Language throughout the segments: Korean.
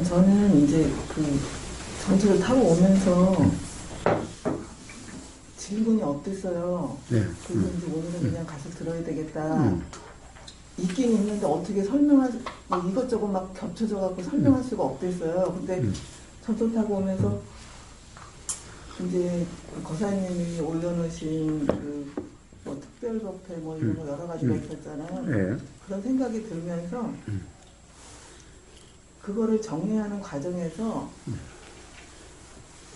저는 이제 그 전철을 타고 오면서 질문이 어땠어요? 네. 그래서 이제 오늘은 그냥 가서 들어야 되겠다. 있긴 있는데 어떻게 설명할, 뭐 이것저것 막 겹쳐져 갖고 설명할 수가 없겠어요. 근데 전철 타고 오면서 이제 그 거사님이 올려놓으신 그 뭐 특별법회 뭐 이런 거 여러 가지가 있었잖아요. 네. 그런 생각이 들면서 그거를 정리하는 과정에서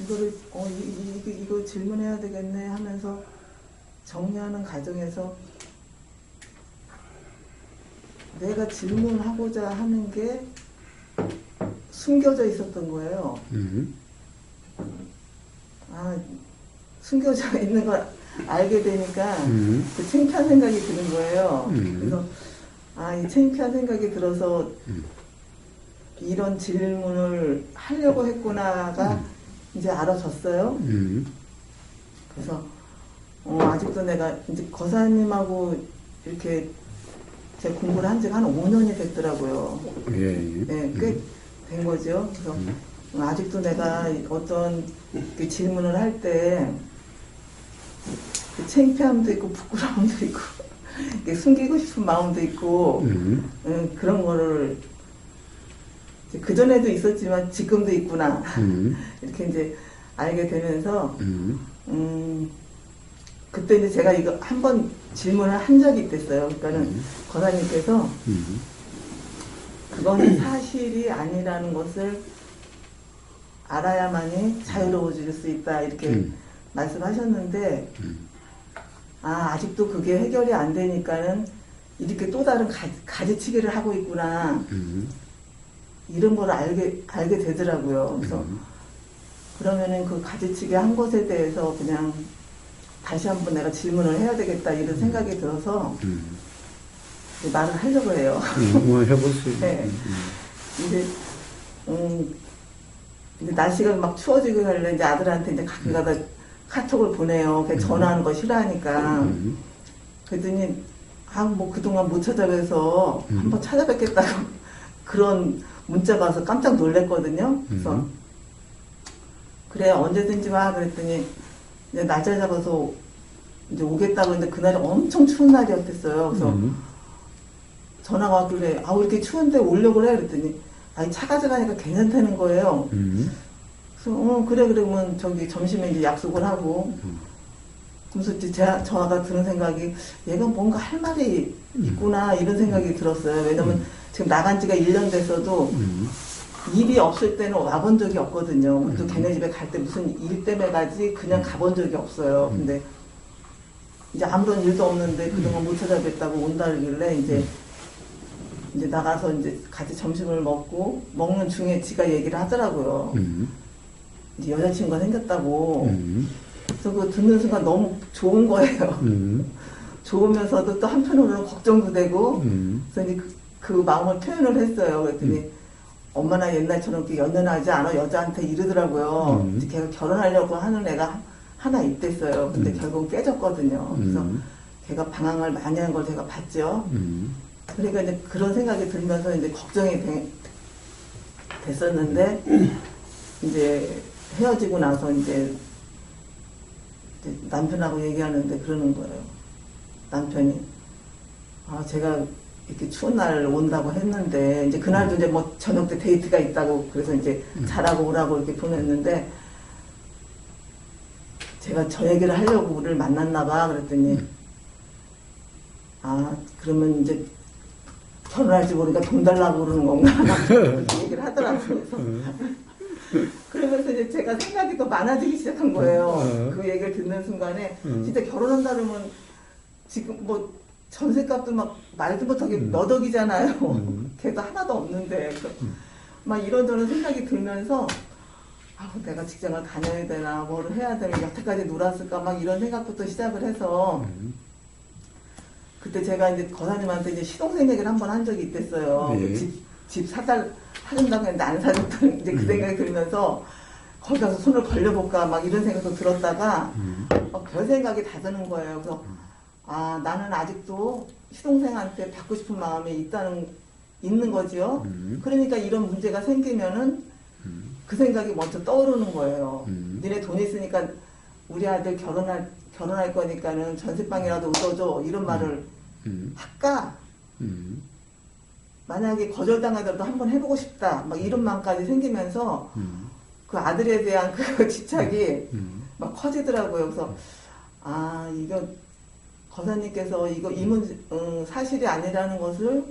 이거를 이거 질문해야 되겠네 하면서 정리하는 과정에서 내가 질문하고자 하는 게 숨겨져 있었던 거예요. 아, 숨겨져 있는 걸 알게 되니까 그 창피한 생각이 드는 거예요. 그래서 이 창피한 생각이 들어서 이런 질문을 하려고 했구나가 이제 알아졌어요. 그래서 아직도 내가 이제 거사님하고 이렇게 제 공부를 한 지가 한 5년이 됐더라고요. 예. 네, 꽤 된 거죠. 그래서 아직도 내가 어떤 그 질문을 할 때 그 창피함도 있고 부끄러움도 있고 숨기고 싶은 마음도 있고 그런 거를 그 전에도 있었지만 지금도 있구나 이렇게 이제 알게 되면서 그때 이제 제가 이거 한번 질문을 한 적이 있댔어요. 그러니까는 권사님께서 그거는 사실이 아니라는 것을 알아야만이 자유로워질 수 있다 이렇게 말씀하셨는데 아직도 그게 해결이 안 되니까는 이렇게 또 다른 가지치기를 하고 있구나 이런 걸 알게 되더라고요. 그래서 그러면은 그 가지치기 한 것에 대해서 그냥 다시 한번 내가 질문을 해야 되겠다 이런 생각이 들어서 말을 하려고 해요. 해보세요. 네. 이제 날씨가 막 추워지고 하려 이제 아들한테 이제 가끔가다 카톡을 보내요. 전화하는 거 싫어하니까. 그랬더니 뭐 그동안 못 찾아뵈서 한번 찾아뵙겠다고 그런 문자가 와서 깜짝 놀랐거든요. 그래서 그래 언제든지 와 그랬더니 이제 날짜 잡아서 이제 오겠다고 했는데 그날이 엄청 추운 날이었댔어요. 그래서 전화가 왔길래 이렇게 추운데 오려고 그래 그랬더니 차 가져가니까 괜찮다는 거예요. 그래서 그래 그러면 저기 점심에 이제 약속을 하고 그래서 이제 저가 드는 생각이 얘가 뭔가 할 말이 있구나 이런 생각이 들었어요. 왜냐면 지금 나간 지가 1년 됐어도 일이 없을 때는 와본 적이 없거든요. 또 걔네 집에 갈 때 무슨 일 때문에 가지 그냥 가본 적이 없어요. 근데 이제 아무런 일도 없는데 그동안 못 찾아뵙다고 온다길래 이제 나가서 이제 같이 점심을 먹는 중에 지가 얘기를 하더라고요. 이제 여자친구가 생겼다고. 그래서 그거 듣는 순간 너무 좋은 거예요. 좋으면서도 또 한편으로는 걱정도 되고. 그래서 이제 그 마음을 표현을 했어요. 그랬더니 엄마나 옛날처럼 이렇게 연연하지 않아 여자한테 이러더라고요. 이제 걔가 결혼하려고 하는 애가 하나 있댔어요. 근데 결국 깨졌거든요. 그래서 걔가 방황을 많이 한 걸 제가 봤죠. 그러니까 이제 그런 생각이 들면서 이제 걱정이 됐었는데 이제 헤어지고 나서 이제 남편하고 얘기하는데 그러는 거예요. 남편이 제가 이렇게 추운 날 온다고 했는데 이제 그날도 이제 뭐 저녁 때 데이트가 있다고 그래서 이제 잘하고 오라고 이렇게 보냈는데 제가 저 얘기를 하려고 우리를 만났나 봐 그랬더니 그러면 이제 결혼할지 모르니까 돈 달라고 그러는 건가 그렇게 얘기를 하더라고요. 그러면서 이제 제가 생각이 더 많아지기 시작한 거예요. 그 얘기를 듣는 순간에 진짜 결혼한다 그러면 지금 뭐 전세값도 막 말도 못하게 몇 억이잖아요. 걔도 하나도 없는데 막 이런저런 생각이 들면서 내가 직장을 다녀야 되나 뭘 해야 되나 여태까지 놀았을까 막 이런 생각부터 시작을 해서 그때 제가 이제 거사님한테 이제 시동생 얘기를 한 번 한 적이 있댔어요. 예. 집 사준다고 했는데 안 사줬던 이제 그 생각이 들면서 거기 가서 손을 벌려볼까 막 이런 생각도 들었다가 별 생각이 다 드는 거예요. 그래서 나는 아직도 시동생한테 받고 싶은 마음이 있는 거지요. 그러니까 이런 문제가 생기면은 그 생각이 먼저 떠오르는 거예요. 니네 돈 있으니까 우리 아들 결혼할 거니까는 전세방이라도 얻어줘. 이런 말을 할까? 만약에 거절당하더라도 한번 해보고 싶다. 막 이런 마음까지 생기면서 그 아들에 대한 그 집착이 막 커지더라고요. 그래서 이거 거사님께서 이 문제 사실이 아니라는 것을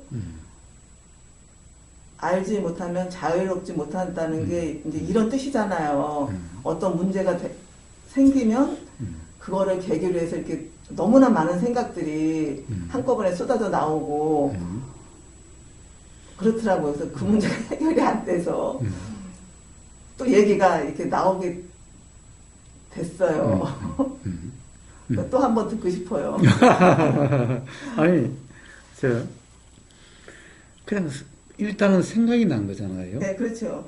알지 못하면 자유롭지 못한다는 게 이제 이런 뜻이잖아요. 어떤 문제가 생기면 그거를 계기로 해서 이렇게 너무나 많은 생각들이 한꺼번에 쏟아져 나오고 그렇더라고요. 그래서 그 문제가 해결이 안 돼서 또 얘기가 이렇게 나오게 됐어요. 또 한 번 듣고 싶어요. 아니, 그냥 일단은 생각이 난 거잖아요. 네, 그렇죠.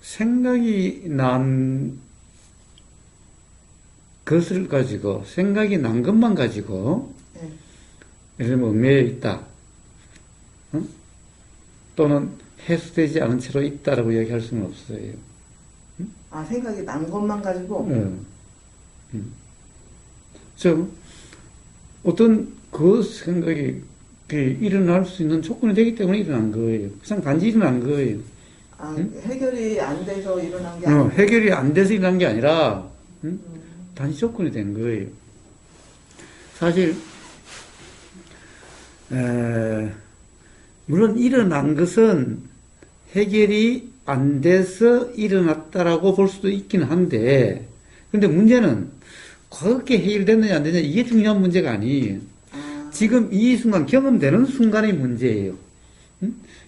생각이 난 것을 가지고, 생각이 난 것만 가지고, 네. 예를 들면 얽매여 있다. 또는 해소되지 않은 채로 있다라고 이야기할 수는 없어요. 생각이 난 것만 가지고? 어떤 그 생각이 일어날 수 있는 조건이 되기 때문에 일어난 거예요. 그냥 단지 일어난 거예요. 해결이 안 돼서 일어난 게 아니고? 해결이 안 돼서 일어난 게 아니라, 단지 조건이 된 거예요. 사실, 물론 일어난 것은 해결이 안 돼서 일어났다라고 볼 수도 있긴 한데, 근데 문제는 그렇게 해결됐느냐 안 되느냐 이게 중요한 문제가 아니에요. 지금 이 순간 경험되는 순간의 문제예요.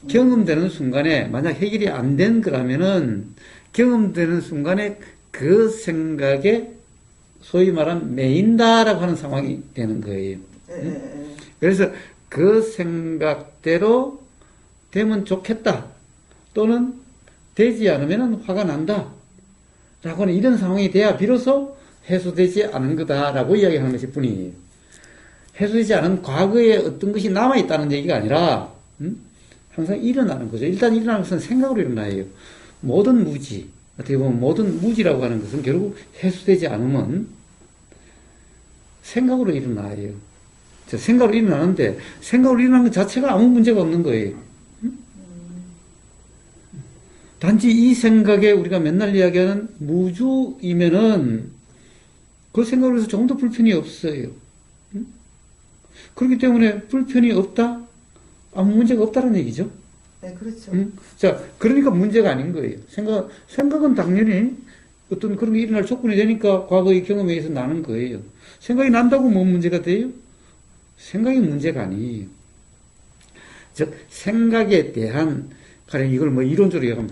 경험되는 순간에 만약 해결이 안 된 거라면은 경험되는 순간에 그 생각에 소위 말하면 매인다라고 하는 상황이 되는 거예요. 그래서 그 생각대로 되면 좋겠다 또는 되지 않으면 화가 난다 라고 하는 이런 상황이 돼야 비로소 해소되지 않은 거다라고 이야기하는 것일 뿐이에요. 해소되지 않은 과거에 어떤 것이 남아있다는 얘기가 아니라 항상 일어나는 거죠. 일단 일어나는 것은 생각으로 일어나요. 모든 무지, 어떻게 보면 모든 무지라고 하는 것은 결국 해소되지 않으면 생각으로 일어나요. 생각으로 일어나는데 생각으로 일어나는 것 자체가 아무 문제가 없는 거예요. 단지 이 생각에 우리가 맨날 이야기하는 무주이면은 그 생각으로 해서 조금 더 불편이 없어요. 그렇기 때문에 불편이 없다? 아무 문제가 없다는 얘기죠. 네, 그렇죠. 자, 그러니까 문제가 아닌 거예요. 생각은 당연히 어떤 그런 게 일어날 조건이 되니까 과거의 경험에 의해서 나는 거예요. 생각이 난다고 뭐 문제가 돼요? 생각이 문제가 아니에요. 즉, 생각에 대한, 가령 이걸 뭐 이론적으로 얘기하면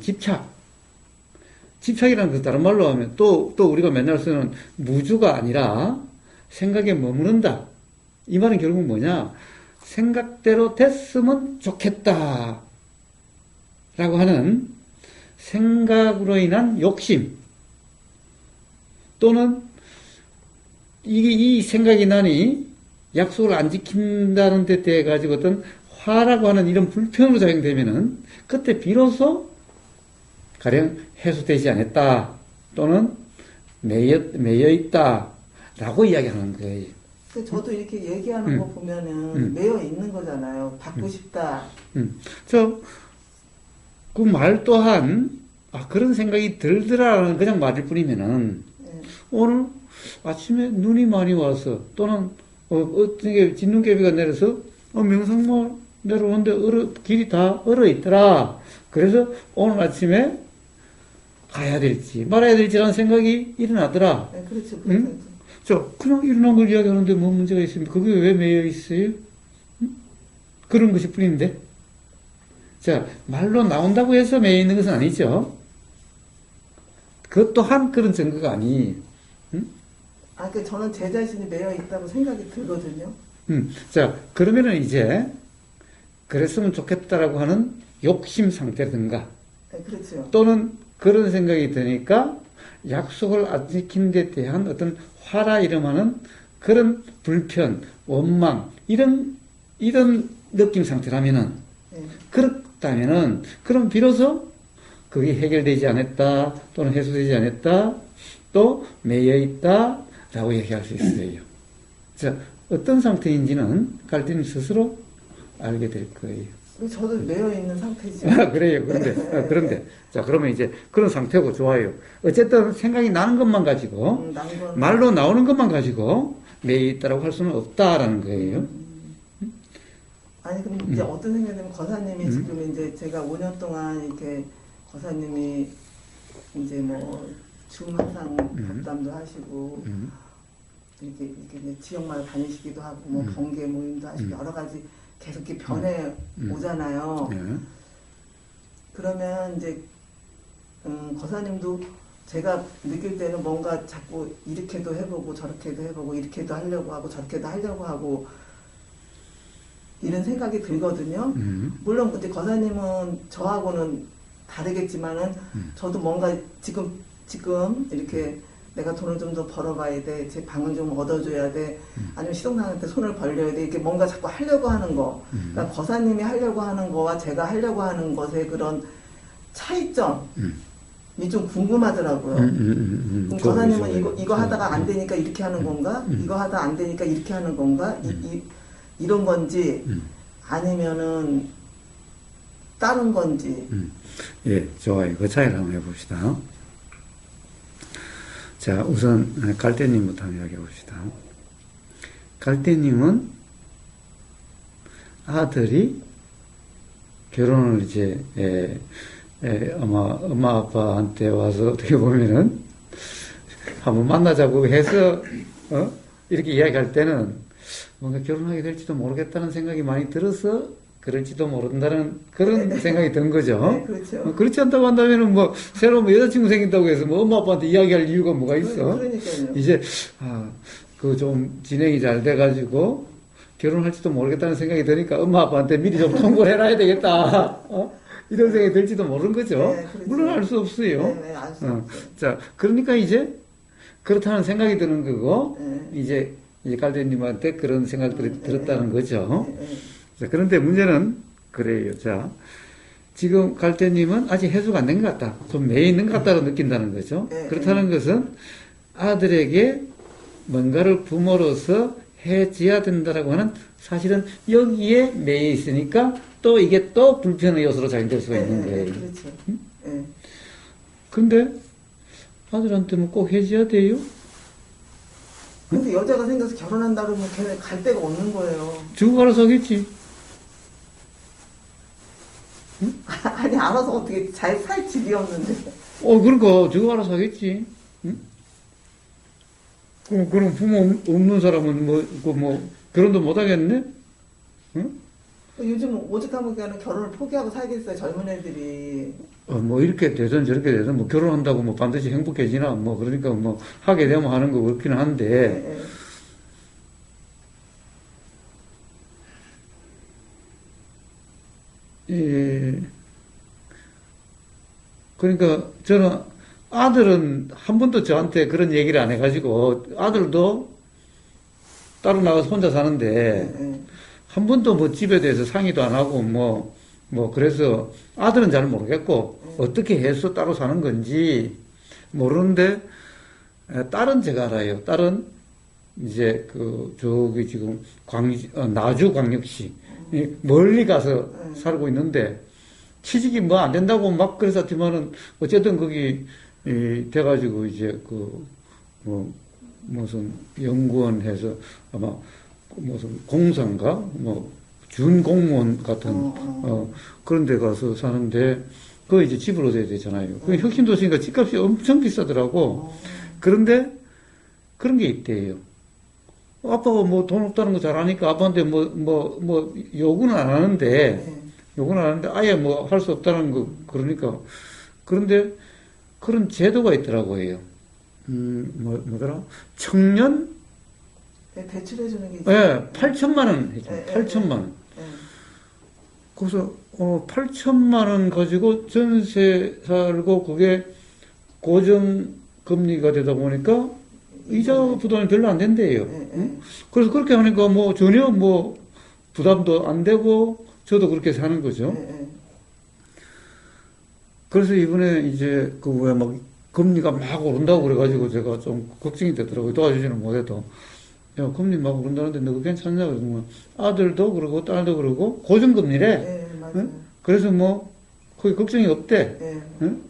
집착이라는 것 다른 말로 하면 또 우리가 맨날 쓰는 무주가 아니라 생각에 머무른다. 이 말은 결국 뭐냐? 생각대로 됐으면 좋겠다. 라고 하는 생각으로 인한 욕심. 또는 이 생각이 나니 약속을 안 지킨다는 데 대해 가지고 어떤 화라고 하는 이런 불편으로 작용되면은 그때 비로소 가령 해소되지 않았다. 또는 매여 있다. 라고 이야기하는 거예요. 저도 이렇게 얘기하는 거 보면은 매여 있는 거잖아요. 받고 싶다. 그 말 또한, 그런 생각이 들더라라는 그냥 말일 뿐이면은, 오늘 아침에 눈이 많이 와서, 또는, 어떤 게 진눈깨비가 내려서, 명상마 내려오는데 길이 다 얼어 있더라. 그래서 오늘 아침에 가야 될지, 말아야 될지라는 생각이 일어나더라. 네, 그렇죠. 그냥 일어난 걸 이야기하는데 뭐 문제가 있습니까? 그게 왜 매여 있어요? 그런 것이 뿐인데. 자, 말로 나온다고 해서 매여 있는 것은 아니죠. 그것 또한 그런 증거가 아니에요. 저는 제 자신이 매여 있다고 생각이 들거든요. 자, 그러면은 이제, 그랬으면 좋겠다라고 하는 욕심 상태든가. 네, 그렇죠. 또는 그런 생각이 드니까 약속을 안 지킨 데 대한 어떤 화라 이름하는 그런 불편, 원망, 이런 느낌 상태라면은, 예. 그렇다면은, 그럼 비로소 그게 해결되지 않았다, 또는 해소되지 않았다, 또 매여 있다, 라고 얘기할 수 있어요. 자, 어떤 상태인지는 갈대님 스스로 알게 될 거예요. 저도 매여 있는 상태죠. 아, 그래요. 그런데. 자, 그러면 이제 그런 상태고 좋아요. 어쨌든 생각이 나는 것만 가지고, 말로 나오는 것만 가지고 매여 있다라고 할 수는 없다라는 거예요. 아니, 그럼 이제 어떤 생각이냐면, 거사님이 지금 이제 제가 5년 동안 이렇게 거사님이 이제 뭐, 줌 항상 잡담도 하시고, 이렇게 이제 지역마다 다니시기도 하고, 뭐, 번개 모임도 하시고, 여러 가지 계속 이렇게 변해 오잖아요. 그러면 이제, 거사님도 제가 느낄 때는 뭔가 자꾸 이렇게도 해보고, 저렇게도 해보고, 이렇게도 하려고 하고, 저렇게도 하려고 하고, 이런 생각이 들거든요. 물론 근데 거사님은 저하고는 다르겠지만은 저도 뭔가 지금 이렇게 내가 돈을 좀 더 벌어봐야 돼, 제 방을 좀 얻어줘야 돼, 아니면 시동생한테 손을 벌려야 돼, 이렇게 뭔가 자꾸 하려고 하는 거. 그러니까 거사님이 하려고 하는 거와 제가 하려고 하는 것의 그런 차이점이 좀 궁금하더라고요. 그럼 거사님은 이거 하다가 안 되니까 이렇게 하는 건가? 이거 하다 안 되니까 이렇게 하는 건가? 이런 건지 아니면은 다른 건지. 예, 좋아요. 그 차이를 한번 해봅시다. 자, 우선 갈대님부터 한번 이야기해 봅시다. 갈대님은 아들이 결혼을 이제 아마 엄마 아빠한테 와서 어떻게 보면은 한번 만나자고 해서 이렇게 이야기할 때는 뭔가 결혼하게 될지도 모르겠다는 생각이 많이 들어서 그럴지도 모른다는 그런 생각이 든 거죠. 네, 그렇죠. 그렇지 않다고 한다면은 뭐 새로 뭐 여자친구 생긴다고 해서 뭐 엄마 아빠한테 이야기할 이유가 뭐가 있어? 그러니까요. 이제 그 좀 진행이 잘 돼가지고 결혼할지도 모르겠다는 생각이 드니까 엄마 아빠한테 미리 좀 통보를 해놔야 되겠다. 이런 생각이 들지도 모르는 거죠. 네, 그렇죠. 물론 알 수 없어요. 네, 알 수 없죠. 자, 그러니까 이제 그렇다는 생각이 드는 거고 네. 이제 갈대님한테 그런 생각들이 들었다는 거죠. 네. 자, 그런데 문제는 그래요. 자, 지금 갈대님은 아직 해소가 안 된 것 같다. 좀 매여 있는 것 같다고 느낀다는 거죠. 네. 그렇다는 것은 아들에게 뭔가를 부모로서 해줘야 된다라고 하는 사실은 여기에 매여 있으니까 또 이게 또 불편의 요소로 작용될 수가 있는 거예요. 그렇죠. 근데 아들한테 뭐 꼭 해줘야 돼요? 근데 여자가 생겨서 결혼한다 그러면 걔네 갈 데가 없는 거예요. 주고 알아서 하겠지. 아니, 알아서 어떻게 잘 살 집이 없는데. 그러니까 주고 알아서 하겠지. 응? 그럼 부모 없는 사람은 뭐 결혼도 못 하겠네? 응? 요즘 오죽하면 그냥 결혼을 포기하고 살겠어요, 젊은 애들이. 뭐 이렇게 되든 저렇게 되든 뭐 결혼한다고 뭐 반드시 행복해지나 뭐 그러니까 뭐 하게 되면 하는 거 그렇기는 한데 그러니까 저는 아들은 한 번도 저한테 그런 얘기를 안 해가지고 아들도 따로 나가서 혼자 사는데 한 번도 뭐 집에 대해서 상의도 안 하고 뭐 그래서 아들은 잘 모르겠고 어떻게 해서 따로 사는 건지 모르는데 딸은 제가 알아요. 딸은 이제 저기 지금 나주 광역시 멀리 가서 살고 있는데 취직이 뭐 안 된다고 막 그랬었지만은 어쨌든 거기 돼가지고 이제 뭐 무슨 연구원 해서 아마 무슨 공사인가 뭐 준공무원 같은 그런 데 가서 사는데 그거 이제 집을 얻어야 되잖아요. 그 혁신도시니까 집값이 엄청 비싸더라고. 그런데 그런 게 있대요. 아빠가 뭐 돈 없다는 거 잘 아니까 아빠한테 뭐 요구는 안 하는데 아예 뭐 할 수 없다는 거 그러니까 그런데 그런 제도가 있더라고요. 뭐더라? 청년 대출해주는 게 있어요. 8천만 원 해줘. 8천만 원. 그래서 8천만 원 가지고 전세 살고 그게 고정 금리가 되다 보니까 이자 부담이 별로 안 된대요. 그래서 그렇게 하니까 뭐 전혀 뭐 부담도 안 되고 저도 그렇게 사는 거죠. 예, 예. 그래서 이번에 이제 그 왜 막 금리가 막 오른다고 그래가지고 제가 좀 걱정이 되더라고요. 도와주지는 못해도. 야, 금리 막 오른다는데 너 괜찮냐? 그러면 아들도 그러고 딸도 그러고 고정금리래. 예, 맞아요. 응? 그래서 뭐 거기 걱정이 없대. 예. 응?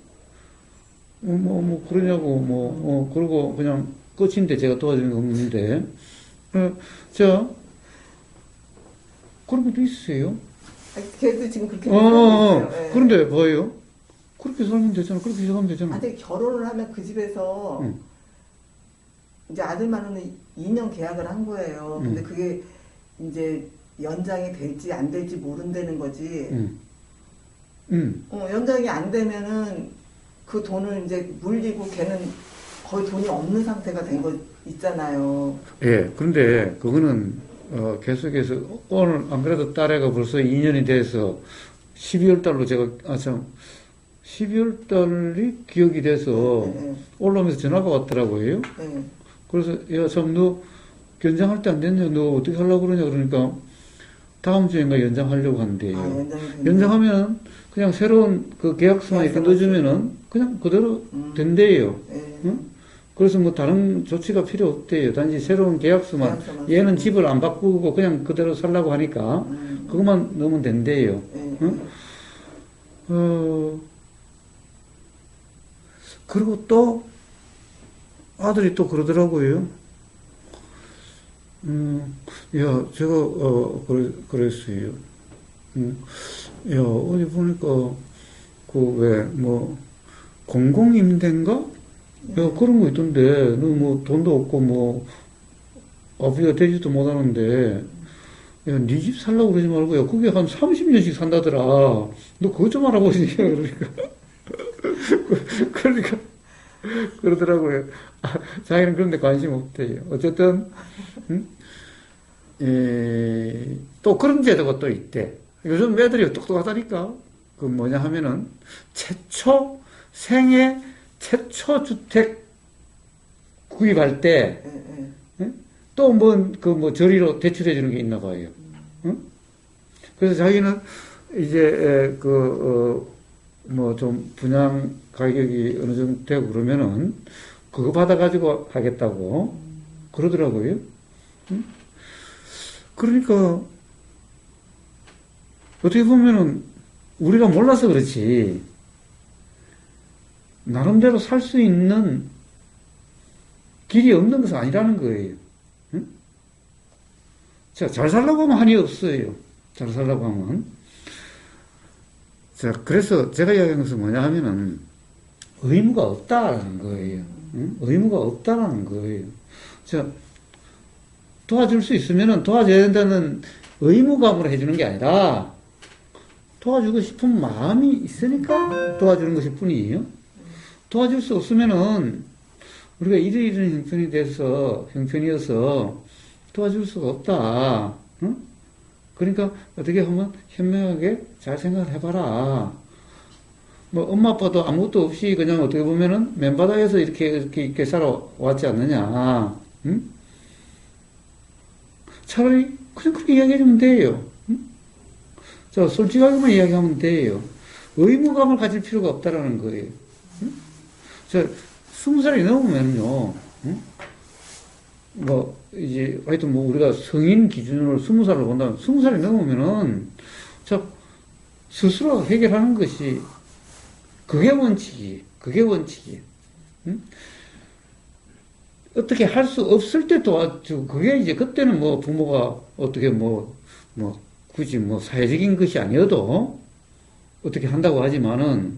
그러냐고 그러고 그냥 끝인데 제가 도와주는 거 없는데. 자, 그런 것도 있어요. 걔도 지금 그렇게 살고 있어요. 예. 그런데 뭐예요? 그렇게 살면 되잖아. 그렇게 시작하면 되잖아. 근데 결혼을 하면 그 집에서 응. 이제 아들만으로는 2년 계약을 한 거예요. 근데 응. 그게 이제 연장이 될지 안 될지 모른다는 거지. 연장이 안 되면은 그 돈을 이제 물리고 걔는 거의 돈이 없는 상태가 된 거 있잖아요. 예, 그런데 그거는 계속해서 오늘 안 그래도 딸애가 벌써 2년이 돼서 12월 달로 제가 12월 달이 기억이 돼서 예, 예. 올라오면서 전화가 왔더라고요. 예. 그래서 야, 참 너 연장할 때 안 됐냐? 너 어떻게 하려고 그러냐? 그러니까 다음 주인가 연장하려고 한대요. 연장이 됐네. 연장하면 그냥 새로운 그 계약서만 이렇게 넣어주면은 그냥 그대로 된대요. 예. 응? 그래서 뭐 다른 조치가 필요 없대요. 단지 새로운 계약서만. 계약서만 얘는 쓰고. 집을 안 바꾸고 그냥 그대로 살라고 하니까 그것만 넣으면 된대요. 예. 응? 그리고 또 아들이 또 그러더라고요. 야, 제가 그랬어요. 야, 어디 보니까 그 왜 뭐 공공임대인가? 야, 그런 거 있던데 너 뭐 돈도 없고 뭐 아버지가 되지도 못하는데 야, 네 집 살라고 그러지 말고 야, 그게 한 30년씩 산다더라. 너 그것 좀 알아보지. 그러니까 그러니까 그러더라고요. 자기는 그런 데 관심 없대요. 어쨌든 또 그런 제도가 또 있대. 요즘 애들이 똑똑하다니까. 그 뭐냐 하면은 생애 최초 주택 구입할 때 또 뭐 저리로 대출해 주는 게 있나 봐요. 그래서 자기는 이제 뭐 좀 분양 가격이 어느 정도 되고 그러면은 그거 받아가지고 하겠다고 그러더라고요. 그러니까 어떻게 보면은 우리가 몰라서 그렇지 나름대로 살 수 있는 길이 없는 것은 아니라는 거예요. 자, 잘 살려고 하면 한이 없어요. 잘 살려고 하면. 자, 그래서 제가 이야기한 것은 뭐냐 하면은 의무가 없다라는 거예요. 의무가 없다라는 거예요. 자, 도와줄 수 있으면은 도와줘야 된다는 의무감으로 해주는 게 아니라 도와주고 싶은 마음이 있으니까 도와주는 것일 뿐이에요. 도와줄 수 없으면은 우리가 이런 형편이어서 도와줄 수가 없다. 응? 그러니까 어떻게 하면 현명하게 잘 생각을 해봐라. 뭐 엄마 아빠도 아무것도 없이 그냥 어떻게 보면은 맨바닥에서 이렇게 살아왔지 않느냐. 응? 차라리 그냥 그렇게 이야기해주면 돼요. 응? 자, 솔직하게만 이야기하면 돼요. 의무감을 가질 필요가 없다라는 거예요. 응? 자, 20살이 넘으면요. 응? 뭐 이제 하여튼 뭐 우리가 성인 기준으로 20살을 본다면 20살이 넘으면은 자 스스로 해결하는 것이 그게 원칙이. 응? 어떻게 할 수 없을 때 도와주고 그게 이제 그때는 뭐 부모가 어떻게 굳이 뭐 사회적인 것이 아니어도 어떻게 한다고 하지만은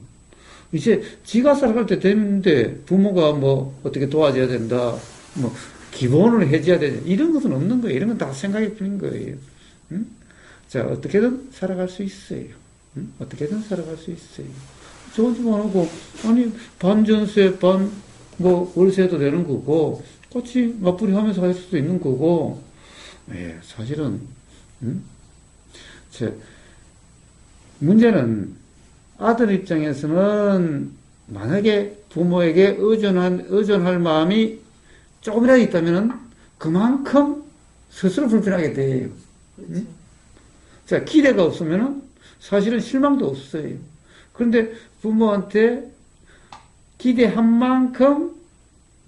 이제 지가 살아갈 때 되는데 부모가 뭐 어떻게 도와줘야 된다 뭐 기본을 해줘야 되냐 이런 것은 없는 거예요. 이런 건 다 생각이 뿐인 거예요. 응? 자, 어떻게든 살아갈 수 있어요. 응? 어떻게든 살아갈 수 있어요. 저거지만 하고 아니 반전세 뭐 월세도 되는 거고 같이 맞벌이 하면서 할 수도 있는 거고 예, 사실은 문제는 아들 입장에서는 만약에 부모에게 의존할 마음이 조금이라도 있다면은 그만큼 스스로 불편하게 돼요. 그렇죠. 자, 기대가 없으면은 사실은 실망도 없어요. 그런데 부모한테 기대한 만큼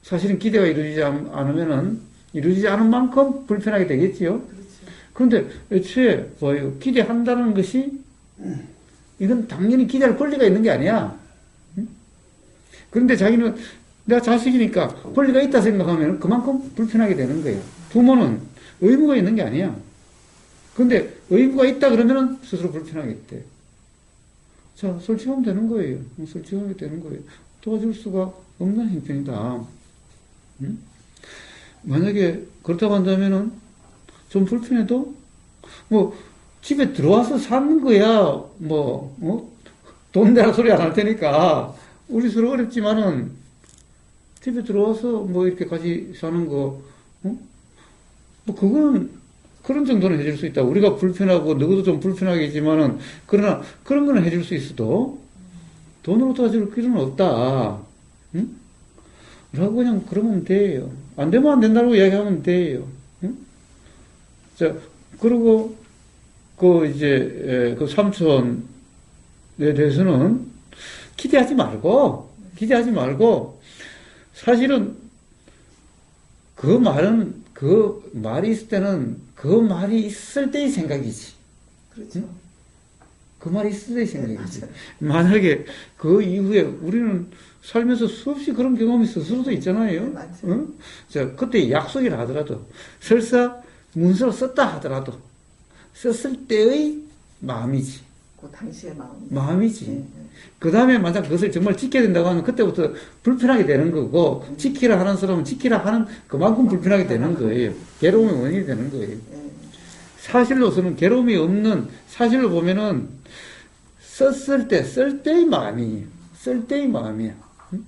사실은 기대가 이루어지지 않은 만큼 불편하게 되겠지요. 그렇죠. 그런데 애초에 뭐예요? 기대한다는 것이 이건 당연히 기대할 권리가 있는 게 아니야. 응? 그런데 자기는 내가 자식이니까 권리가 있다 생각하면 그만큼 불편하게 되는 거예요. 부모는 의무가 있는 게 아니야. 그런데 의무가 있다 그러면 스스로 불편하겠대. 자, 솔직하면 되는 거예요. 솔직하게 되는 거예요. 도와줄 수가 없는 형편이다. 응? 만약에 그렇다고 한다면은 좀 불편해도 뭐 집에 들어와서 사는 거야 돈 내라 소리 안 할 테니까 우리 서로 어렵지만은 집에 들어와서 뭐 이렇게 같이 사는 거 뭐 그거는 그런 정도는 해줄 수 있다. 우리가 불편하고 너도 좀 불편하겠지만은 그러나 그런 거는 해줄 수 있어도 돈으로 도와줄 필요는 없다. 응? 라고 그냥 그러면 돼요. 안 되면 안 된다고 이야기하면 돼요. 응? 자, 그리고 그 삼촌에 대해서는 기대하지 말고 사실은 그 말이 있을 때는 그 말이 있을 때의 생각이지. 그렇죠. 응? 그 말이 있을 때의 생각이지. 네, 만약에 그 이후에 우리는 살면서 수없이 그런 경험이 스스로도 있잖아요. 네, 응? 자, 그때 약속이라 하더라도 설사 문서로 썼다 하더라도 썼을 때의 마음이지. 그 당시의 마음이지. 네, 네. 그 다음에 만약 그것을 정말 지켜야 된다고 하면 그때부터 불편하게 되는 거고, 지키라 하는 사람은 지키라 하는 그만큼 불편하게 되는 거예요. 괴로움의 원인이 되는 거예요. 네. 사실로서는 괴로움이 없는, 사실로 보면은 쓸 때의 마음이에요. 쓸 때의 마음이야. 응?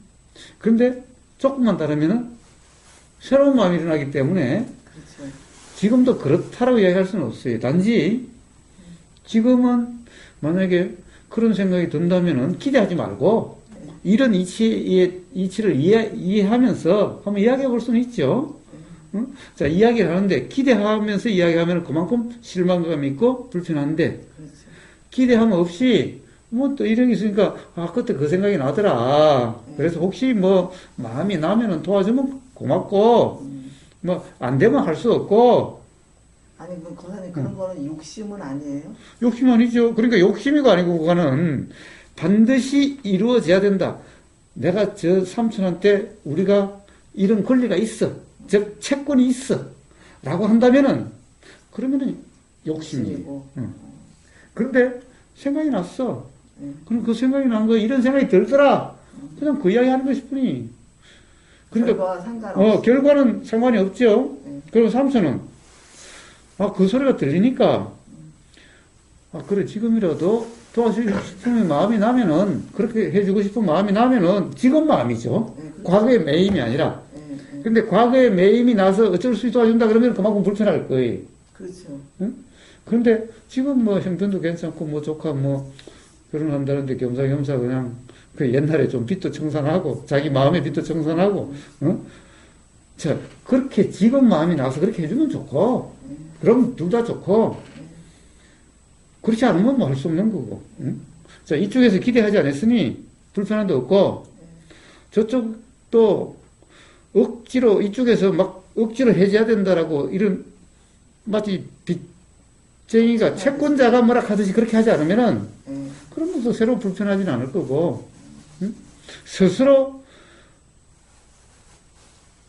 그런데 조금만 다르면은 새로운 마음이 일어나기 때문에 그렇죠. 지금도 그렇다라고 이야기할 수는 없어요. 단지 지금은 만약에 그런 생각이 든다면은 기대하지 말고 이런 이치를 이해하면서 한번 이야기해 볼 수는 있죠. 응? 자, 이야기를 하는데 기대하면서 이야기하면 그만큼 실망감이 있고 불편한데 그렇죠. 기대함 없이 뭐 또 이런 게 있으니까 그때 그 생각이 나더라. 그래서 혹시 뭐 마음이 나면은 도와주면 고맙고 뭐 안 되면 할 수 없고. 아니, 그 거사님 그런 거는 욕심은 아니에요? 욕심 아니죠. 그러니까 욕심이가 아니고 그거는 반드시 이루어져야 된다. 내가 저 삼촌한테 우리가 이런 권리가 있어. 즉 채권이 있어. 라고 한다면은 그러면은 욕심이에요. 그런데 생각이 났어. 그럼 그 생각이 난 거 이런 생각이 들더라. 그냥 그 이야기 하는 것일 뿐이. 그러니까 결과와 상관없이. 결과는 상관이 없죠. 그리고 삼촌은 그 소리가 들리니까, 그래, 지금이라도 도와주고 싶은 마음이 나면은, 그렇게 해주고 싶은 마음이 나면은, 지금 마음이죠. 네, 그렇죠. 과거의 매임이 아니라. 네, 네. 근데 과거의 매임이 나서 어쩔 수 없이 도와준다 그러면 그만큼 불편할 거예요. 그렇죠. 응? 그런데 지금 뭐 형편도 괜찮고, 뭐 조카 뭐, 결혼한다는데 겸사겸사 그냥, 그 옛날에 좀 빚도 청산하고, 자기 마음의 빚도 청산하고, 자, 그렇게 지금 마음이 나서 그렇게 해주면 좋고, 그럼 둘 다 좋고, 그렇지 않으면 뭐 할 수 없는 거고. 응? 자, 이쪽에서 기대하지 않았으니 불편한 데 없고, 저쪽도 억지로, 이쪽에서 막 억지로 해줘야 된다라고 이런, 마치 빚쟁이가 채권자가 뭐라 하듯이 그렇게 하지 않으면은, 그러면 또 새로 불편하지는 않을 거고, 응? 스스로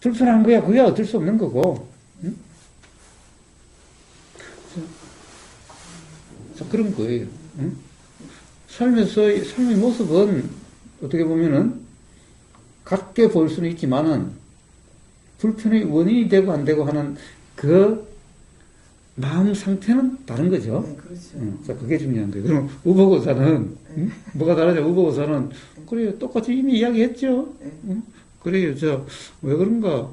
불편한 거야. 그게 어쩔 수 없는 거고, 응? 자, 그런 거예요. 응? 삶의 모습은 어떻게 보면은 같게 보일 수는 있지만은 불편의 원인이 되고 안 되고 하는 그 마음 상태는 다른 거죠. 네, 그렇죠. 응, 자, 그게 중요한 거예요. 그럼 우보고사는 응? 뭐가 다르냐? 우보고사는 그래요. 똑같이 이미 이야기했죠. 응? 그래요. 왜 그런가?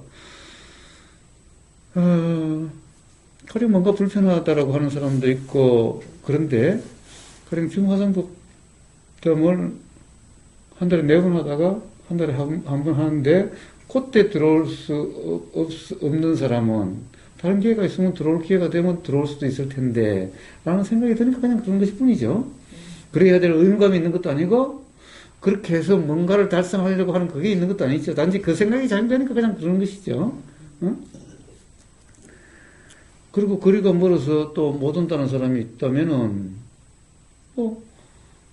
가령 뭔가 불편하다라고 하는 사람도 있고, 그런데, 가령 중화상복점을 한 달에 4번 하다가, 한 달에 한 번 하는데, 그때 들어올 수 없는 사람은 다른 기회가 있으면 들어올 기회가 되면 들어올 수도 있을 텐데 라는 생각이 드니까 그냥 그런 것일 뿐이죠. 그래야 될 의무감이 있는 것도 아니고 그렇게 해서 뭔가를 달성하려고 하는 그게 있는 것도 아니죠. 단지 그 생각이 잘못되니까 그냥 그런 것이죠. 응? 그리고 거리가 멀어서 또 못 온다는 사람이 있다면은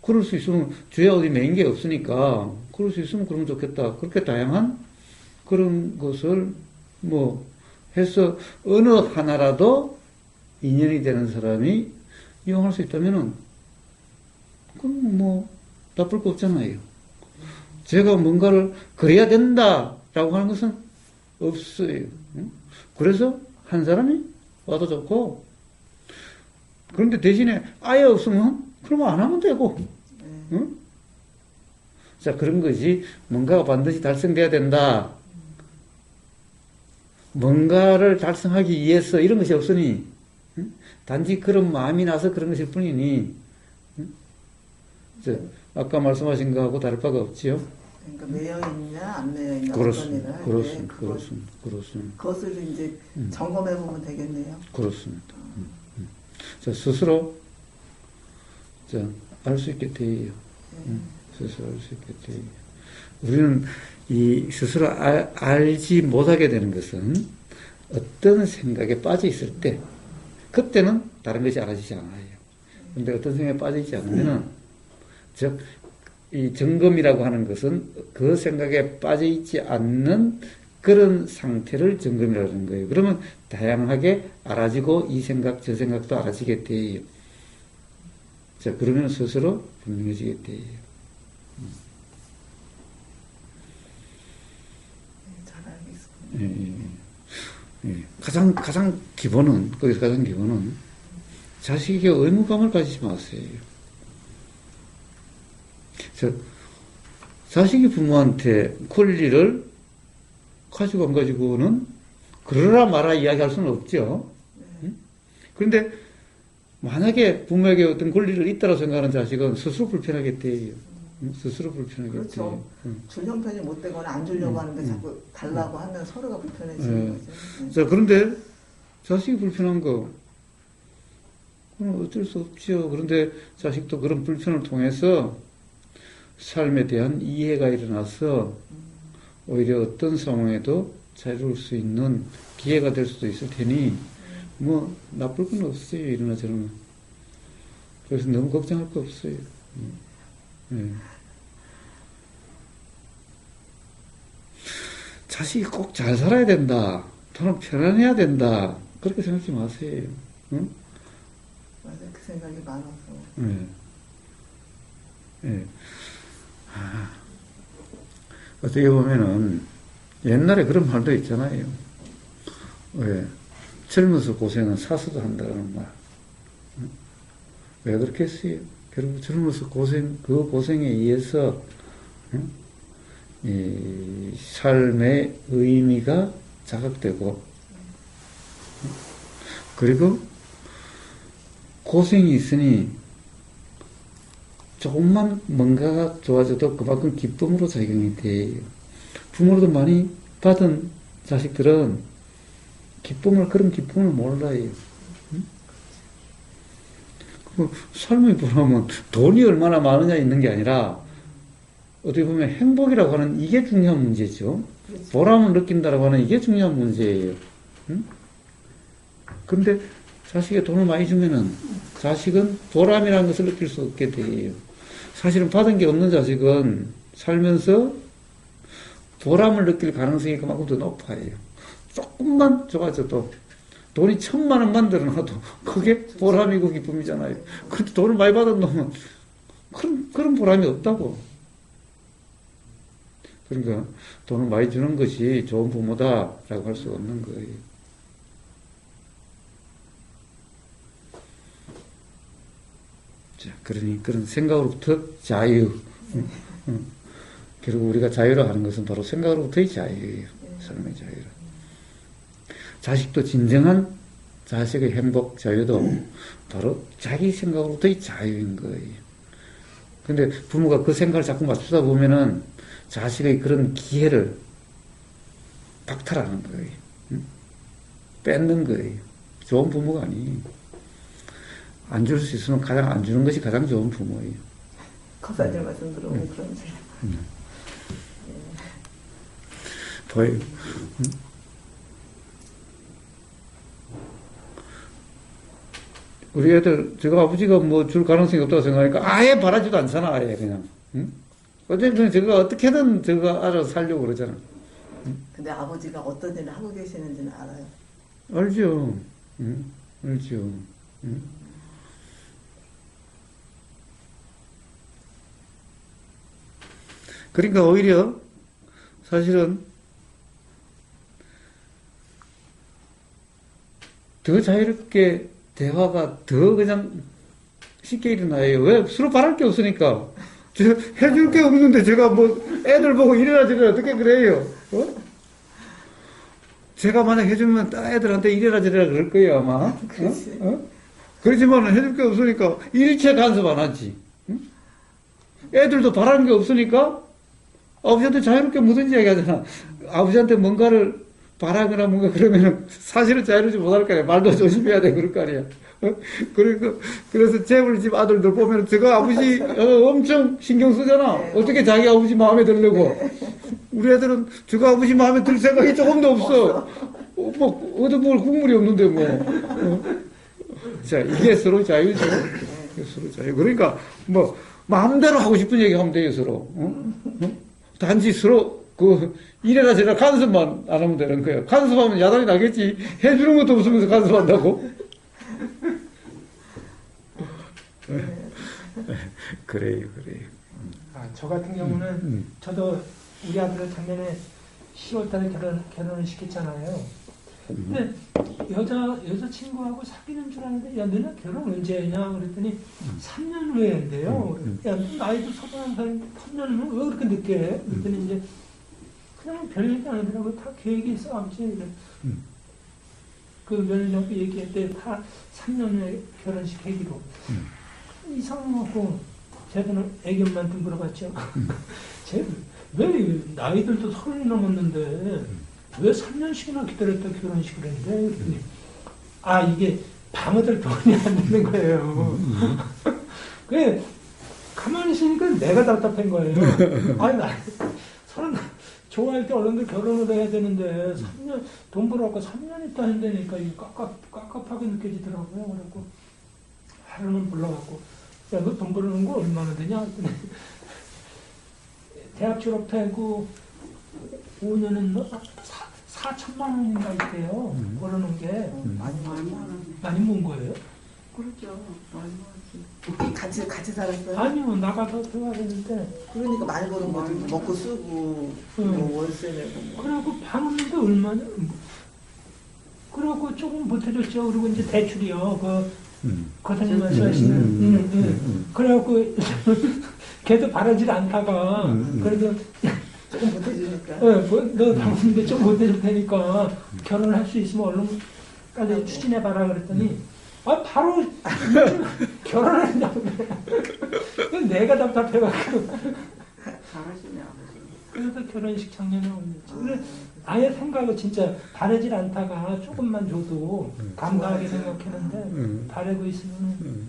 그럴 수 있으면 주야 어디 메인 게 없으니까 그럴 수 있으면 그러면 좋겠다. 그렇게 다양한 그런 것을 뭐 해서 어느 하나라도 인연이 되는 사람이 이용할 수 있다면은 그럼 뭐 나쁠 거 없잖아요. 제가 뭔가를 그래야 된다라고 하는 것은 없어요. 그래서 한 사람이 와도 좋고 그런데 대신에 아예 없으면 그러면 안 하면 되고 응? 자 그런 거지 뭔가가 반드시 달성돼야 된다. 뭔가를 달성하기 위해서 이런 것이 없으니 단지 그런 마음이 나서 그런 것일 뿐이니 아까 말씀하신 거하고 다를 바가 없지요. 그러니까 매여 있냐 안 매여 있냐 그렇습니다. 어떤 일을 그렇습니다. 할 때 그렇습니다. 그것을 이제 점검해 보면 되겠네요. 그렇습니다. 자 스스로 알 수 있게 돼요. 스스로 알 수 있게 돼요. 우리는 이 스스로 알지 못하게 되는 것은 어떤 생각에 빠져 있을 때 그때는 다른 것이 알아지지 않아요. 근데 어떤 생각에 빠져 있지 않으면은 즉 이 점검이라고 하는 것은 그 생각에 빠져 있지 않는 그런 상태를 점검이라고 하는 거예요. 그러면 다양하게 알아지고 이 생각 저 생각도 알아지게 돼요. 자 그러면 스스로 분명해지게 돼요. 잘 알겠습니다. 가장 기본은, 거기서 가장 기본은 자식에게 의무감을 가지지 마세요. 자식이 부모한테 권리를 가지고 안 가지고는 그러라 마라 이야기할 수는 없죠. 그런데 만약에 부모에게 어떤 권리를 있다고 생각하는 자식은 스스로 불편하게 돼요. 스스로 불편하게 그렇죠. 돼요. 줄 형편이 못 되거나 안 주려고 하는데 자꾸 달라고 하면 서로가 불편해지는 거죠. 자, 그런데 자식이 불편한 거, 그건 어쩔 수 없죠. 그런데 자식도 그런 불편을 통해서 삶에 대한 이해가 일어나서 오히려 어떤 상황에도 자유로울 수 있는 기회가 될 수도 있을 테니 뭐 나쁠 건 없어요. 이러나 저러나. 그래서 너무 걱정할 거 없어요. 자식이 꼭 잘 살아야 된다. 또는 편안해야 된다. 그렇게 생각하지 마세요. 응? 맞아요. 그 생각이 많아서. 어떻게 보면은 옛날에 그런 말도 있잖아요. 왜? 젊어서 고생은 사서도 한다는 말. 왜 그렇게 했어요? 결국 젊어서 그 고생에 의해서 이 삶의 의미가 자각되고 그리고 고생이 있으니 조금만 뭔가가 좋아져도 그만큼 기쁨으로 작용이 돼요. 부모로도 많이 받은 자식들은 그런 기쁨을 몰라요. 삶의 보람은 돈이 얼마나 많으냐 있는 게 아니라 어떻게 보면 행복이라고 하는 이게 중요한 문제죠. 그렇죠. 보람을 느낀다라고 하는 이게 중요한 문제예요. 그런데 자식에게 돈을 많이 주면은 자식은 보람이라는 것을 느낄 수 없게 돼요. 사실은 받은 게 없는 자식은 살면서 보람을 느낄 가능성이 그만큼 더 높아요. 조금만 좋아져도 돈이 1,000만 원만 들어놔도 그게 보람이고 기쁨이잖아요. 그런데 돈을 많이 받은 놈은 그런 보람이 없다고. 그러니까 돈을 많이 주는 것이 좋은 부모다라고 할 수가 없는 거예요. 자, 그러니 그런 생각으로부터 자유. 결국 우리가 자유라 하는 것은 바로 생각으로부터의 자유예요. 삶의 자유라. 자식도 진정한 자식의 행복, 자유도 바로 자기 생각으로부터의 자유인 거예요. 근데 부모가 그 생각을 자꾸 맞추다 보면은 자식의 그런 기회를 박탈하는 거예요. 뺏는 거예요. 좋은 부모가 아니에요. 안 줄 수 있으면 안 주는 것이 가장 좋은 부모예요. 거사님 말씀 들어보면 그런지. 보여요. 우리 애들, 제가 아버지가 뭐 줄 가능성이 없다고 생각하니까 아예 바라지도 않잖아, 아예 그냥. 응? 어쨌든 제가 어떻게든 제가 알아서 살려고 그러잖아. 근데 아버지가 어떤 일을 하고 계시는지는 알아요. 알죠. 응? 알죠. 응? 그러니까 오히려 사실은 더 자유롭게 대화가 더 그냥 쉽게 일어나요. 왜? 서로 바랄 게 없으니까. 저 해줄 게 없는데 제가 뭐 애들 보고 이래라 저래라 어떻게 그래요? 어? 제가 만약 해주면 애들한테 이래라 저래라 그럴 거예요 아마. 그렇지. 그렇지만 해줄 게 없으니까 일체 간섭 안 하지. 응? 애들도 바라는 게 없으니까 아버지한테 자유롭게 뭐든지 얘기하잖아. 아버지한테 뭔가를 바라거나 뭔가 그러면은 사실은 자유롭지 못할 거 아니야. 말도 조심해야 돼. 그럴 거 아니야. 그러니까, 그래서 재벌집 아들들 보면 제가 아버지 엄청 신경 쓰잖아. 네. 어떻게 자기 아버지 마음에 들려고. 우리 애들은 제가 아버지 마음에 들 생각이 조금도 없어. 뭐, 얻어먹을 국물이 없는데 뭐. 자, 이게 서로 자유죠. 이게 서로 자유. 그러니까 뭐, 마음대로 하고 싶은 얘기 하면 돼요, 서로. 단지 서로 이래라 저래라 간섭만 안 하면 되는 거예요. 간섭하면 야단이 나겠지. 해주는 것도 없으면서 간섭한다고? 그래요. 저 같은 경우는 저도 우리 아들을 작년에 10월달에 결혼을 시켰잖아요. 근데 여자친구하고 사귀는 줄 아는데, 야, 너네 결혼 언제 했냐? 그랬더니 3년 후에 한대요. 야, 나이도 31살, 3년 후면 왜 그렇게 늦게 해? 그랬더니 이제 그냥 별 얘기 안 하더라고. 다 계획이 있어, 아버지. 그 며느리하고 얘기했대. 다 3년 후에 결혼식 계기로. 이상하고, 제가 애기 엄마한테 물어봤죠. 왜 나이들도 30이 넘었는데, 왜 3년씩이나 기다렸다 결혼식을 했는데? 그랬더니, 이게 방어들 돈이 안 되는 거예요. 그래, 가만히 있으니까 내가 답답한 거예요. 나 좋아할 때 얼른 결혼을 해야 되는데, 3년, 돈 벌어갖고 3년 있다 한다니까, 이게 깝깝하게 느껴지더라고요. 그래갖고, 하루는 불러갖고, 야, 너 돈 벌는 거 얼마나 되냐? 그랬더니, 대학 졸업하고 5년은 4천만 원인가 있대요. 벌어놓은 게. 많이 모은 거예요? 그렇죠. 같이 살았어요? 아니요, 나가서 생활했는데. 그러니까 많이 버는 거죠. 먹고 쓰고, 뭐 월세 내고. 뭐. 그래갖고 방문도 얼마나, 그래갖고 조금 보태줬죠. 그리고 이제 대출이요. 거사님 말씀하시는. 그래갖고, 걔도 바라질 않다가, 그래도, 조금 보태주니까. 너 당신인데 좀 못해줄 테니까 결혼을 할 수 있으면 얼른까지 추진해봐라 그랬더니 바로 결혼을 한다고 그래. 내가 답답해가지고. 잘하시네, 아버지. 그래서 결혼식 작년에 올렸죠. 아예 생각을 진짜 바라질 않다가 조금만 줘도 감사하게 생각했는데 바라고 있으면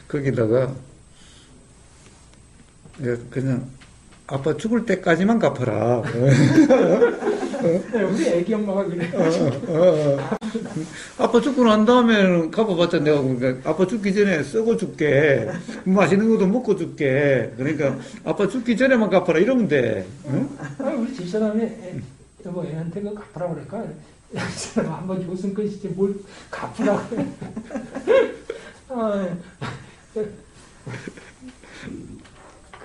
거기다가 그냥 아빠 죽을 때까지만 갚아라. 네, 우리 애기 엄마가 그래. 아빠 죽고 난 다음에는 갚아봤자 내가 아빠 죽기 전에 쓰고 줄게. 맛있는 것도 먹고 줄게. 그러니까 아빠 죽기 전에만 갚아라 이러면 돼. 응? 우리 집사람이 여보 애한테 그거 갚으라고 그럴까? 집사람 한번 줬으면 끝이지 뭘 갚으라고 그래.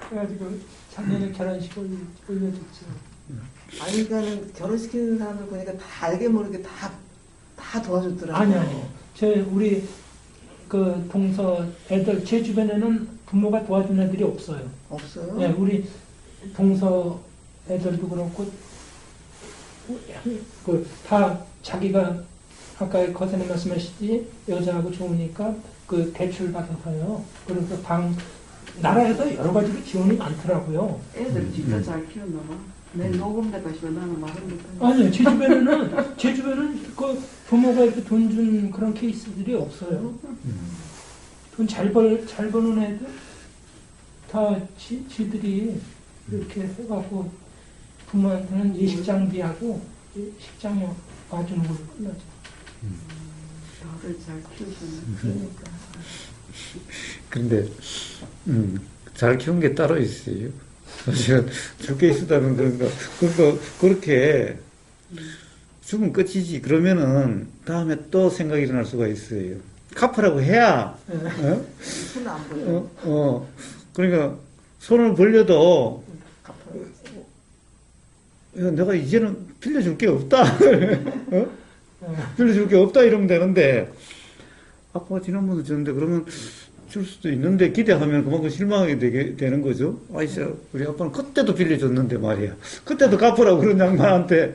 그래가지고 작년에 결혼식 올려줬죠. 아니, 그러니까는 결혼시키는 사람들 보니까 다 알게 모르게 다 도와줬더라고요. 아니요. 우리 그 동서 애들, 제 주변에는 부모가 도와준 애들이 없어요. 없어요? 네, 우리 동서 애들도 그렇고, 다 자기가 아까 거사님 말씀하시지, 여자하고 좋으니까 그 대출 받아서요. 그래서 나라에서 여러 가지로 지원이 많더라고요. 애들 진짜 잘 키웠나 봐. 내 녹음돼가지고 나는 말은 못하는. 아니요, 제 주변은 그 부모가 이렇게 돈 준 그런 케이스들이 없어요. 돈 잘 버는 애들 다 지들이 이렇게 해갖고 부모한테는 예식 장비하고 식장 봐주는 걸로 끝나죠. 다들 잘 키우셨네. 그러니까. 근데, 잘 키운 게 따로 있어요. 사실은 줄게 있었다면 그렇게 죽으면 끝이지. 그러면은 다음에 또 생각이 일어날 수가 있어요. 갚으라고 해야, 손 안 보여. 그러니까 손을 벌려도, 야, 내가 이제는 빌려줄 게 없다. 빌려줄 게 없다 이러면 되는데, 아빠가 지난번에 줬는데 그러면 줄 수도 있는데 기대하면 그만큼 실망하게 되는 거죠. 아이씨, 우리 아빠는 그때도 빌려줬는데 말이야. 그때도 갚으라고 그런 양반한테,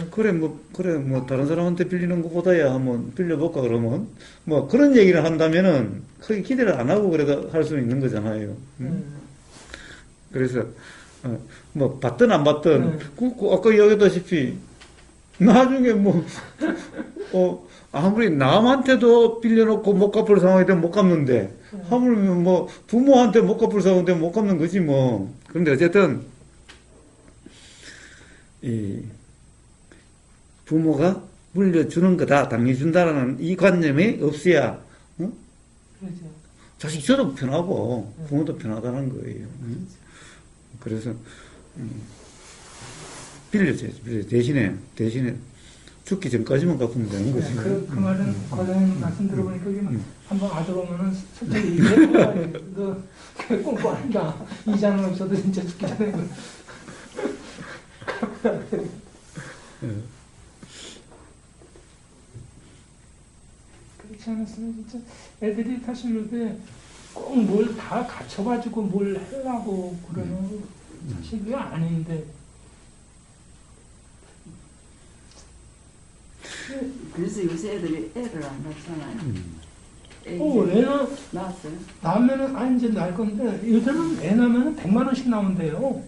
그래, 뭐, 다른 사람한테 빌리는 것보다야 한번 빌려볼까, 그러면. 뭐, 그런 얘기를 한다면은, 크게 기대를 안 하고 그래도 할 수는 있는 거잖아요. 그래서, 뭐, 받든 안 받든, 아까 이야기했다시피, 나중에 뭐, 아무리 남한테도 빌려놓고 못 갚을 상황이 되면 못 갚는데, 하물며 뭐, 부모한테 못 갚을 상황이 되면 못 갚는 거지, 뭐. 그런데 어쨌든, 부모가 물려주는 거다, 당해준다라는 이 관념이 없어야, 그러죠. 자식 저도 편하고, 부모도 편하다는 거예요. 그래서, 빌려줘야지. 대신에, 죽기 전까지만 갚으면 되는 거지. 그 말은, 과장님 말씀 들어보니까, 한번 아들 오면은 솔직히 얘기해. 너, 꼼꼼한다. 이자는 없어도 진짜 죽기 전에. 그렇지 않았으면 진짜 애들이 사실 요새 꼭 뭘 다 갖춰가지고 뭘 하려고 그러는 사실 그게 아닌데. 그래서 요새 애들이 애를 안 낳잖아요. 애는 낳았어요? 낳으면은, 이제 낳을 건데, 요새는 애 낳으면 100만 원씩 나온대요.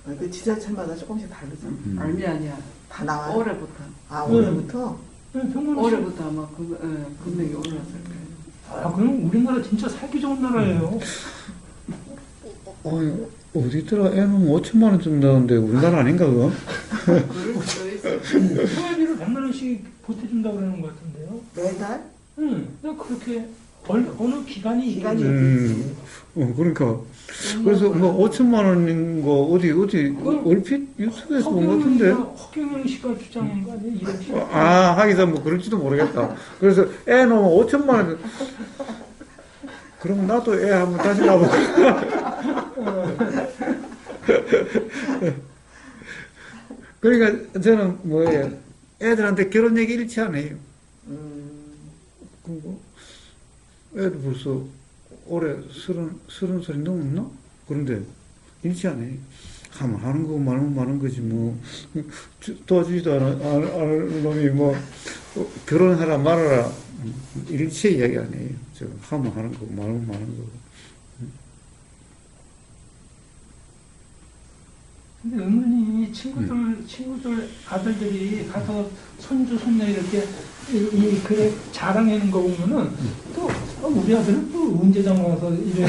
그 지자체마다 조금씩 다르죠. 아니야. 다 나와요. 올해부터. 아, 올해부터? 네, 100만 원씩. 올해부터 아마 금액이 올랐을 거예요. 그럼 우리나라 진짜 살기 좋은 나라예요. 어디 있더라? 애는 5천만 원 준다는데 우리나라 아닌가, 그거? 그럴 수도 있어요. 생활비로 100만 원씩 보태준다고 그러는 것 같은데요. 매달? 응, 그렇게 어느 기간이 그러니까. 그래서 뭐 5천만 원인 거 어디 얼핏 유튜브에서 본 것 같은데. 허경영 씨가 주장한 거 아니에요? 이런 식. 하기사 뭐 그럴지도 모르겠다. 그래서 애 놓으면 5천만 원. 그럼 나도 애 한번 다시 가볼까. 그러니까 저는 뭐예요. 애들한테 결혼 얘기 일치 안 해요. 그리고 애들 벌써 올해 30살이 넘었나? 그런데 일치 안 해. 하면 하는 거고 말면 마는 거지 뭐. 도와주지도 않을 놈이 뭐 결혼하라 말아라 일체 이야기 안 해요. 저 하면 하는 거고 말면 마는 거고. 근데 은근히 친구들 아들들이 가서 손주 손녀 이렇게 그래 자랑하는 거 보면은 또 우리 아들은 또 언제장 와서 이래.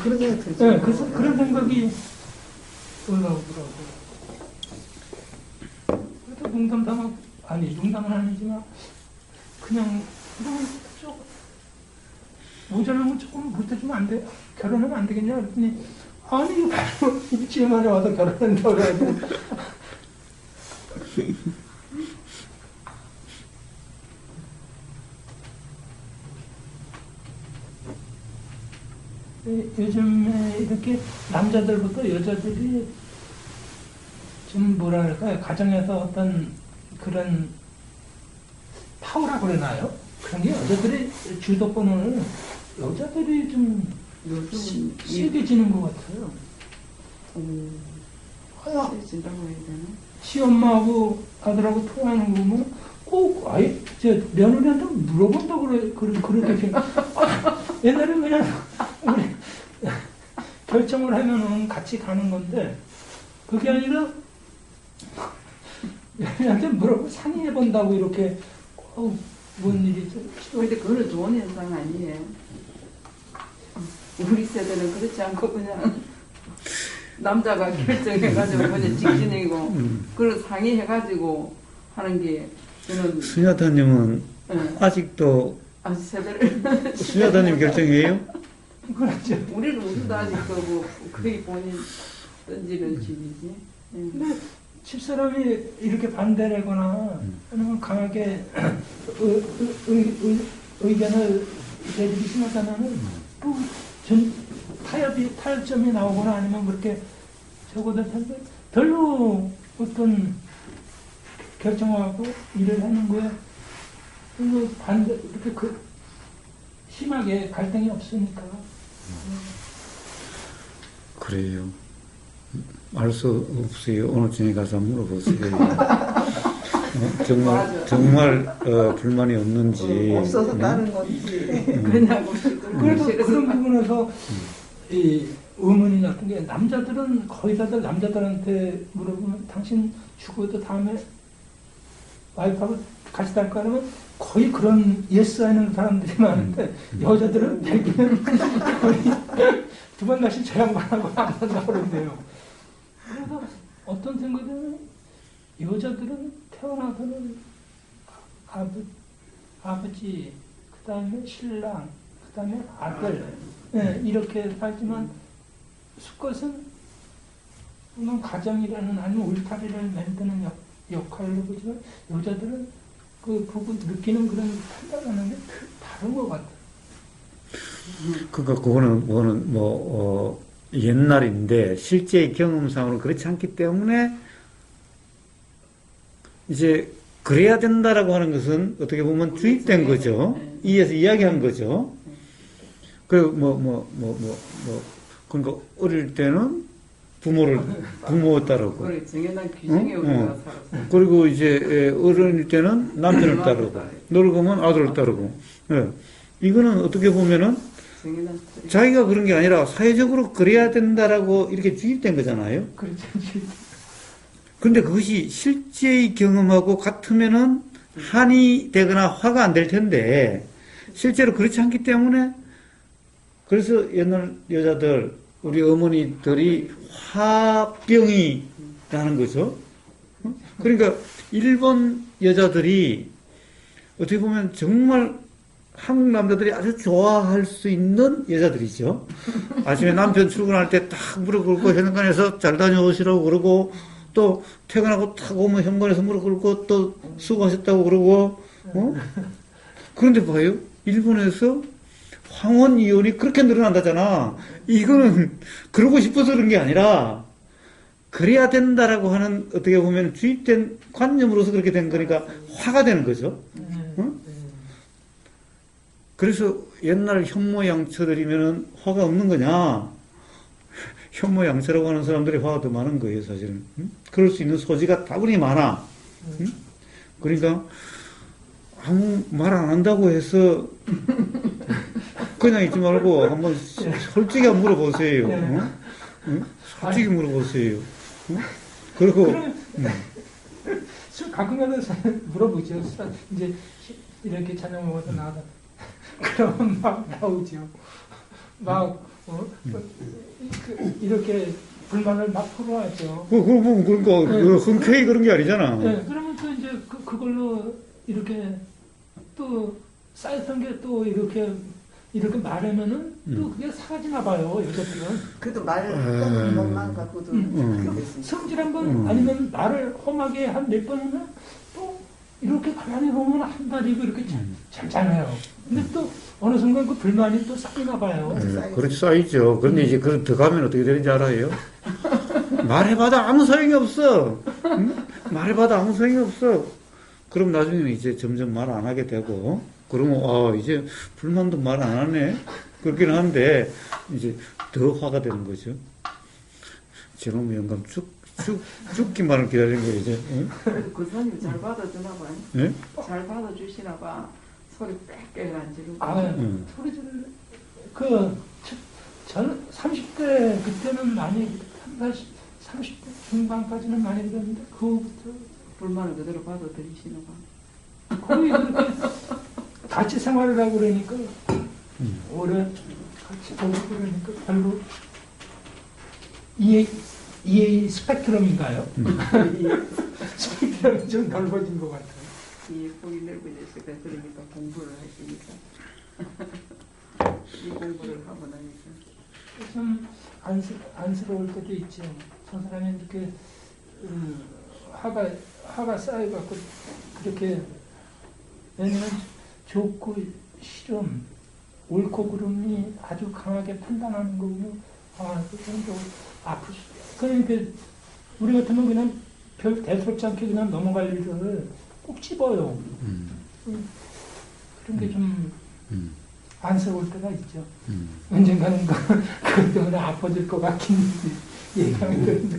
그런 생각이 들죠. 네, 그래서 그런 생각이 올라오더라고. 그래도 농담은 아니지만 그냥 좀 모자라면 조금 못해주면 안 돼? 결혼하면 안 되겠냐? 그랬더니 아니 이거 바로 일주일 만에 와서 결혼한다고 그래가지고. 요즘에 이렇게 남자들부터 여자들이 좀 뭐랄까요, 가정에서 어떤 그런 파워라고 그러나요? 그런 게 여자들이 주도권을 여자들이 좀 요즘 세게 지는 것 같아요. 세진다고 해야 되나? 시엄마하고 아들하고 통화하는 거 보면 꼭 아예 저 며느리한테 물어본다고 그렇게 옛날에 그냥 우리 결정을 하면은 같이 가는 건데 그게 아니라 며느리한테 물어보고 상의해 본다고 이렇게 뭔 일이죠? 근데 그거는 좋은 현상 아니에요. 우리 세대는 그렇지 않고 그냥 남자가 결정해가지고 그냥 직진이고 그걸 상의해가지고 하는 게 저는 수녀다님은 예, 아직도 아주 세대를 수녀다님 결정이에요? 그렇죠. 우리도 아직도 뭐 거의 본인 던지는 집이지. 예. 근데 집사람이 이렇게 반대를 하거나 아니면 강하게 의견을 내리기 심하다면은 타협점이 나오거나 아니면 그렇게 적어도 텐데 별로 어떤 결정하고 일을 하는 거에 별로 반대 이렇게 심하게 갈등이 없으니까. 그래요. 알 수 없어요. 오늘 중에 가서 물어보세요. 정말 불만이 없는지. 없어서 네? 다른 건지. 그냥 그래서 그런 부분에서 이 의문이 났던 게 남자들은 거의 다들 남자들한테 물어보면 당신 죽어도 다음에 와이프하고 같이 살까 하면 거의 그런 예스 하는 사람들이 많은데 여자들은 대개는 거의 두 번 다시 저 양반하고 안 산다고 그러는데요. 그래서 어떤 생각에는 여자들은 태어나서는 아버지, 그 다음에 신랑, 그 다음에 아들, 네, 이렇게 살지만 수컷은 물론 가정이라는 아니면 울타리를 만드는 역할로 보지만 여자들은 그 부분 느끼는 그런 판단하는 게 다른 것 같아요. 그러니까 그거는 옛날인데 실제 경험상으로 그렇지 않기 때문에 이제 그래야 된다라고 하는 것은 어떻게 보면 주입된 거죠. 이에서 이야기한 거죠. 그러니까 어릴 때는 부모 따르고. 그래, 정해난 규정에 우리가 살았어요. 그리고 이제 어른일 때는 남편을 따르고, 늙으면 아들을 따르고. 예. 이거는 어떻게 보면은 정해난 스토리. 자기가 그런 게 아니라 사회적으로 그래야 된다라고 이렇게 주입된 거잖아요. 그렇죠. 근데 그것이 실제의 경험하고 같으면은 한이 되거나 화가 안 될 텐데, 실제로 그렇지 않기 때문에, 그래서 옛날 여자들, 우리 어머니들이 화병이라는 거죠. 그러니까 일본 여자들이 어떻게 보면 정말 한국 남자들이 아주 좋아할 수 있는 여자들이죠. 아침에 남편 출근할 때 딱 무릎 꿇고 현관에서 잘 다녀오시라고 그러고, 또 퇴근하고 딱 오면 현관에서 무릎 꿇고 또 수고하셨다고 그러고, 그런데 봐요. 일본에서 황혼 이혼이 그렇게 늘어난다잖아. 이거는 그러고 싶어서 그런 게 아니라 그래야 된다라고 하는 어떻게 보면 주입된 관념으로서 그렇게 된 거니까 화가 되는 거죠. 그래서 옛날 현모양처들이면은 화가 없는 거냐? 현모양처라고 하는 사람들이 화가 더 많은 거예요, 사실은. 그럴 수 있는 소지가 다분히 많아. 그러니까 아무 말 안 한다고 해서 그냥 있지 말고 한번 솔직히 한번 물어보세요. 솔직히 물어보세요. 그리고 가끔가다 물어보죠. 이제 이렇게 저녁 먹어서 나가다 그러면 막 나오죠. 막 이렇게 불만을 막 토로하죠. 그러니까 흔쾌히 그런 게 아니잖아. 네, 그러면 또 이제 그걸로 이렇게 또 쌓였던 게 또 이렇게 말하면은 또 그게 사라지나 봐요, 여자들은. 그래도 말을 했다는 것만 갖고도 그렇겠습니다. 성질 한번 아니면 말을 험하게 한 몇 번 하면 또 이렇게 가만히 보면 한 달이고 이렇게 잘잖아요. 근데 또 어느 순간 그 불만이 또 쌓이나 봐요. 그렇게 쌓이죠. 그런데 이제 더 가면 어떻게 되는지 알아요? 말해봐도 아무 소용이 없어. 응? 말해봐도 아무 소용이 없어. 그럼 나중에는 이제 점점 말 안 하게 되고, 그러면, 이제 불만도 말 안 하네? 그렇긴 한데, 이제 더 화가 되는 거죠. 저놈 영감 죽기만을 기다리는 거예요, 이제. 응? 그래도 그 사람이 잘 받아주나 봐. 예? 잘 받아주시나 봐. 소리 빽빽 안 지르고. 응. 소리 지르는 저는 30대 그때는 많이 30대 중반까지는 많이 들었는데 그후부터 불만을 그대로 받아들이시나 봐. 거의 그렇게 같이 생활을 하고 그러니까 오래 같이 보고 그러니까 별로 이해 스펙트럼인가요? 스펙트럼이 좀 넓어진 것 같아요. 이 폭이 넓어졌을 때 그러니까 공부를 하시니까. 이 공부를 하고 나니까. 좀 안쓰러울 때도 있죠. 저 사람이 이렇게 화가 쌓여갖고 그렇게 왜냐면 좋고 싫음, 옳고 그름이 아주 강하게 판단하는 거고 그런 거 아플 수 그러니까 우리 같으면 그냥 별 대수롭지 않게 그냥 넘어갈 일을 꼭 집어요. 그런 게 좀 안쓰러울 때가 있죠. 언젠가는 그것 때문에 아파질 것 같긴 얘기하는 건데